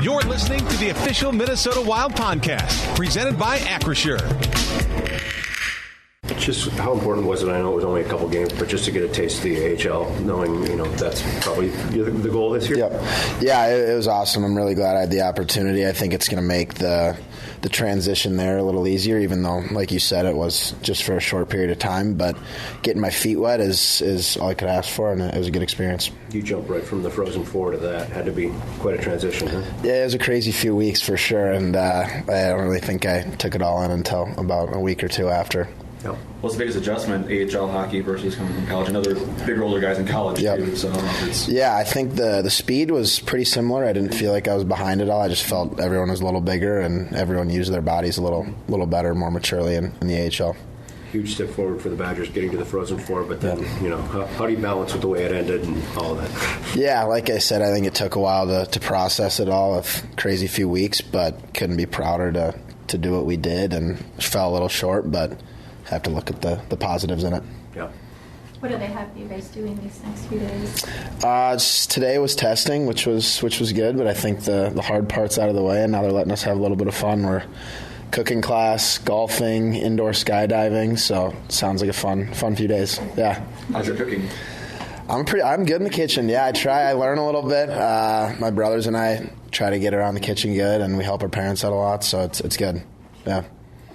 You're listening to the official Minnesota Wild podcast, presented by Acrisure. Just how important was it? I know it was only a couple games, but just to get a taste of the AHL, knowing that's probably the goal this year. Yeah, it was awesome. I'm really glad I had the opportunity. I think it's going to make the transition there a little easier, even though, like you said, it was just for a short period of time. But getting my feet wet is all I could ask for, and it was a good experience. You jumped right from the Frozen Four to that. Had to be quite a transition, huh? Yeah, it was a crazy few weeks for sure, and I don't really think I took it all in until about a week or two after. Yep. What's the biggest adjustment, AHL hockey versus coming from college? I know there's bigger, older guys in college, too. So yeah, I think the speed was pretty similar. I didn't feel like I was behind it all. I just felt everyone was a little bigger and everyone used their bodies a little better, more maturely in the AHL. Huge step forward for the Badgers getting to the Frozen Four, but then, how do you balance with the way it ended and all of that? Yeah, like I said, I think it took a while to process it all, a crazy few weeks, but couldn't be prouder to do what we did, and fell a little short, but have to look at the positives in it. Yeah. What do they have you guys doing these next few days? Today was testing, which was good, but I think the hard part's out of the way, and now they're letting us have a little bit of fun. We're cooking class, golfing, indoor skydiving, so it sounds like a fun few days. Yeah. How's your cooking? I'm good in the kitchen. Yeah, I try. I learn a little bit. My brothers and I try to get around the kitchen good, and we help our parents out a lot, so it's good. Yeah.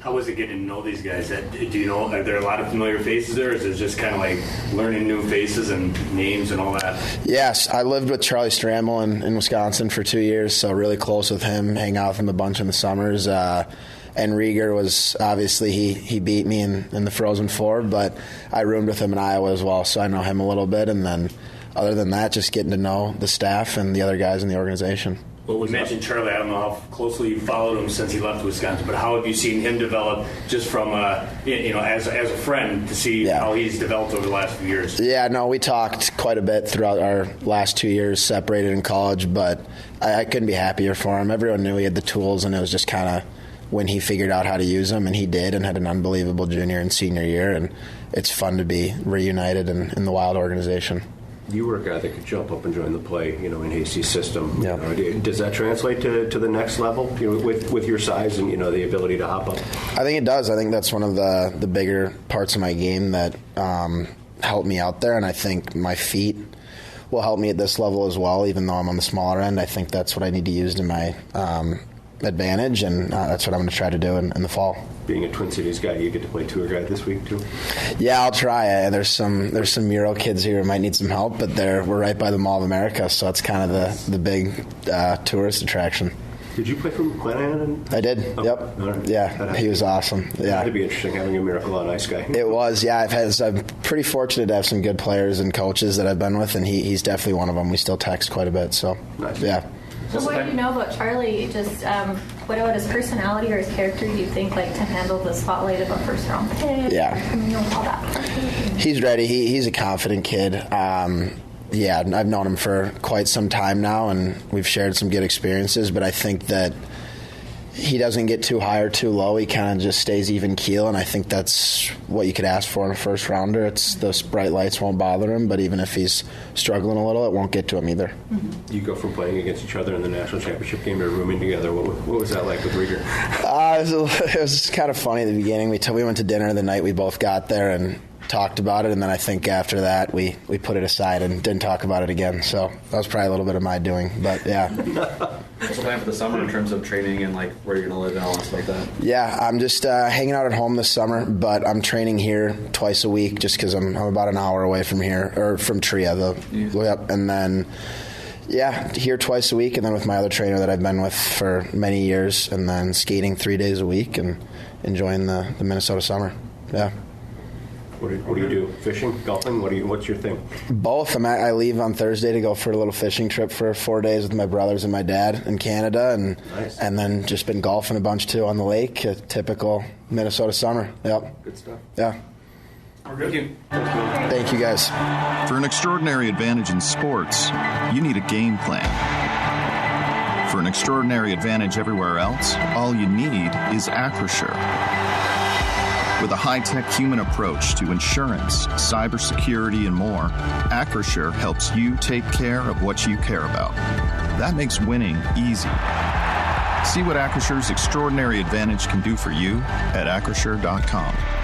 How was it getting to know these guys? Do you know, are there a lot of familiar faces there, or is it just kind of like learning new faces and names and all that? Yes, I lived with Charlie Stramel in Wisconsin for 2 years, so really close with him, hang out with him a bunch in the summers. And Rieger was, obviously, he beat me in the Frozen Four, but I roomed with him in Iowa as well, so I know him a little bit. And then other than that, just getting to know the staff and the other guys in the organization. Well, we mentioned Charlie. I don't know how closely you followed him since he left Wisconsin, but how have you seen him develop just from, as a friend to see how he's developed over the last few years? Yeah, no, we talked quite a bit throughout our last 2 years separated in college, but I couldn't be happier for him. Everyone knew he had the tools, and it was just kind of when he figured out how to use them, and he did, and had an unbelievable junior and senior year, and it's fun to be reunited in the Wild organization. You were a guy that could jump up and join the play, in Hasty's system. Yeah. Does that translate to the next level, with your size and, the ability to hop up? I think it does. I think that's one of the bigger parts of my game that helped me out there, and I think my feet will help me at this level as well, even though I'm on the smaller end. I think that's what I need to use to my advantage, and that's what I'm going to try to do in the fall. Being a Twin Cities guy, you get to play tour guide this week too? Yeah, I'll try. There's some Muro kids here who might need some help, but we're right by the Mall of America, so it's kind of the big tourist attraction. Did you play for McLennan? I did. Oh, yep. Right. Yeah, he was awesome. Yeah, it'd be interesting having a Miracle on Ice guy. It was. Yeah, I'm pretty fortunate to have some good players and coaches that I've been with, and he's definitely one of them. We still text quite a bit, so nice. Yeah. So what do you know about Charlie? Just what about his personality or his character do you think to handle the spotlight of a first-round pick? Yeah. All that. He's ready. He's a confident kid. Yeah, I've known him for quite some time now, and we've shared some good experiences, but I think that he doesn't get too high or too low. He kind of just stays even keel, and I think that's what you could ask for in a first rounder. It's those bright lights won't bother him, but even if he's struggling a little, it won't get to him either. Mm-hmm. You go from playing against each other in the national championship game to rooming together. What was that like with Rieger? It was kind of funny at the beginning. We went to dinner the night we both got there and talked about it, and then I think after that we put it aside and didn't talk about it again. So that was probably a little bit of my doing, but yeah. What's the plan for the summer in terms of training and where you're going to live and all that stuff like that? Yeah, I'm just hanging out at home this summer, but I'm training here twice a week just because I'm about an hour away from here, or from Tria, Yep, and then here twice a week, and then with my other trainer that I've been with for many years, and then skating 3 days a week and enjoying the Minnesota summer. Yeah. What do you do? Fishing? Golfing? What's your thing? Both. I leave on Thursday to go for a little fishing trip for 4 days with my brothers and my dad in Canada, and nice. And then just been golfing a bunch too on the lake. A typical Minnesota summer. Yep. Good stuff. Yeah. Thank you. Thank you, guys. For an extraordinary advantage in sports, you need a game plan. For an extraordinary advantage everywhere else, all you need is Acrisure. With a high-tech human approach to insurance, cybersecurity, and more, Acrisure helps you take care of what you care about. That makes winning easy. See what Acrissure's extraordinary advantage can do for you at Acrisure.com.